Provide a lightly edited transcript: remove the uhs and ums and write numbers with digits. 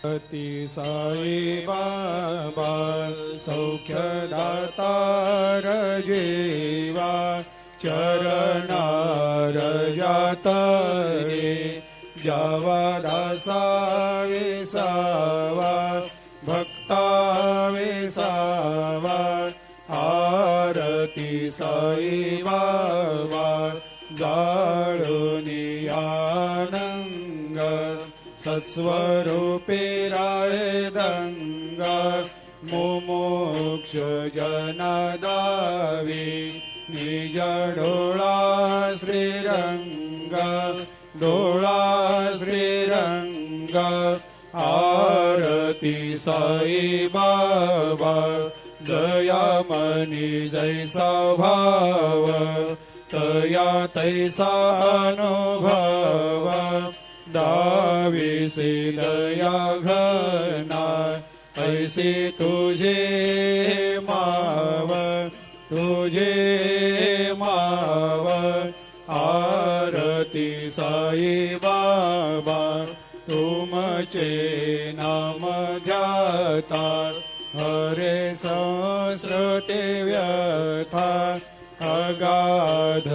अति साई बाबा सौख्यदातार जेवा चरणार जातरे जावा दासा विसावा भक्ता विसावा आरती साई बाबा जाळुनी आनंग सत्स्वरूपे राय दंगा मुमुक्ष जनदावी निज डोळा श्रीरंग डोळा श्रीरंग आरती साई बाबा जया मनी जैसा भाव तया तैसा अनुभव दाविसे दया घना ऐसे तुझे माव आरती साई बाबा तुमचे नाम ध्याता हरे सहस्रते व्यथा अगाध